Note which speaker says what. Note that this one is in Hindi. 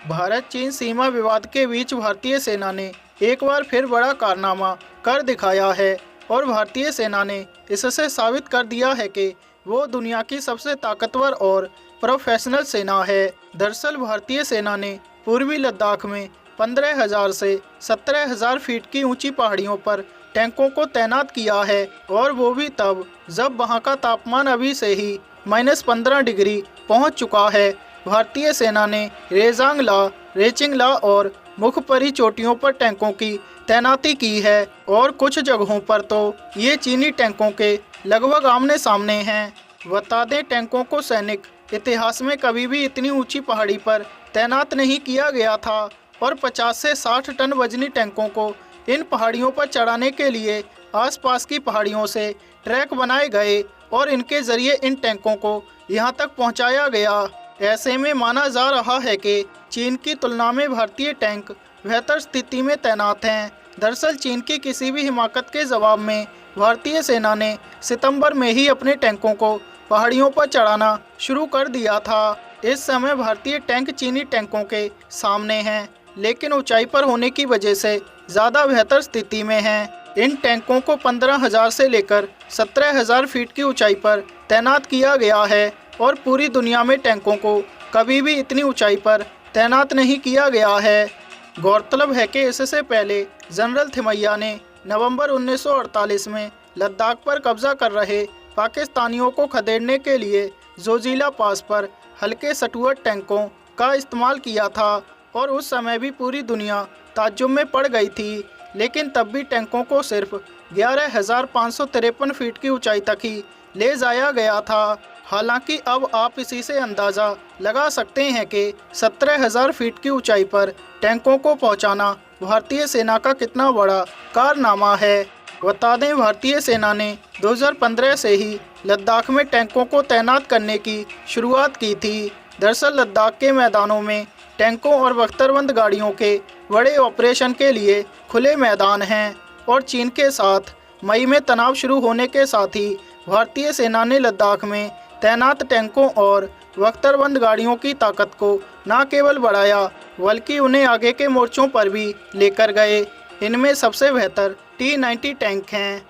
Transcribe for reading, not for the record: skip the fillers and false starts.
Speaker 1: भारत चीन सीमा विवाद के बीच भारतीय सेना ने एक बार फिर बड़ा कारनामा कर दिखाया है और भारतीय सेना ने इससे साबित कर दिया है कि वो दुनिया की सबसे ताकतवर और प्रोफेशनल सेना है। दरअसल भारतीय सेना ने पूर्वी लद्दाख में 15,000 से 17,000 फीट की ऊंची पहाड़ियों पर टैंकों को तैनात किया है और वो भी तब जब वहां का तापमान अभी से ही -15 डिग्री पहुंच चुका है। भारतीय सेना ने रेजांगला, रेचिंगला और मुखपरी चोटियों पर टैंकों की तैनाती की है और कुछ जगहों पर तो ये चीनी टैंकों के लगभग आमने सामने हैं। बता दें, टैंकों को सैनिक इतिहास में कभी भी इतनी ऊंची पहाड़ी पर तैनात नहीं किया गया था और 50 से 60 टन वजनी टैंकों को इन पहाड़ियों पर चढ़ाने के लिए आसपास की पहाड़ियों से ट्रैक बनाए गए और इनके जरिए इन टैंकों को यहां तक पहुंचाया गया। ऐसे में माना जा रहा है कि चीन की तुलना में भारतीय टैंक बेहतर स्थिति में तैनात हैं। दरअसल चीन की किसी भी हिमाकत के जवाब में भारतीय सेना ने सितंबर में ही अपने टैंकों को पहाड़ियों पर चढ़ाना शुरू कर दिया था। इस समय भारतीय टैंक चीनी टैंकों के सामने हैं, लेकिन ऊंचाई पर होने की वजह से ज़्यादा बेहतर स्थिति में हैं। इन टैंकों को 15,000 से लेकर 17,000 फीट की ऊंचाई पर तैनात किया गया है और पूरी दुनिया में टैंकों को कभी भी इतनी ऊंचाई पर तैनात नहीं किया गया है। गौरतलब है कि इससे पहले जनरल थिमैया ने नवंबर 1948 में लद्दाख पर कब्जा कर रहे पाकिस्तानियों को खदेड़ने के लिए जोजिला पास पर हल्के सटुअट टैंकों का इस्तेमाल किया था और उस समय भी पूरी दुनिया ताज्जुब में पड़ गई थी। लेकिन तब भी टैंकों को सिर्फ 11,553 फीट की ऊंचाई तक ही ले जाया गया था। हालांकि अब आप इसी से अंदाज़ा लगा सकते हैं कि 17,000 फीट की ऊंचाई पर टैंकों को पहुंचाना भारतीय सेना का कितना बड़ा कारनामा है। बता दें, भारतीय सेना ने 2015 से ही लद्दाख में टैंकों को तैनात करने की शुरुआत की थी। दरअसल लद्दाख के मैदानों में टैंकों और बख्तरबंद गाड़ियों के बड़े ऑपरेशन के लिए खुले मैदान हैं और चीन के साथ मई में तनाव शुरू होने के साथ ही भारतीय सेना ने लद्दाख में तैनात टैंकों और बख्तरबंद गाड़ियों की ताकत को न केवल बढ़ाया बल्कि उन्हें आगे के मोर्चों पर भी लेकर गए। इनमें सबसे बेहतर T-90 टैंक हैं।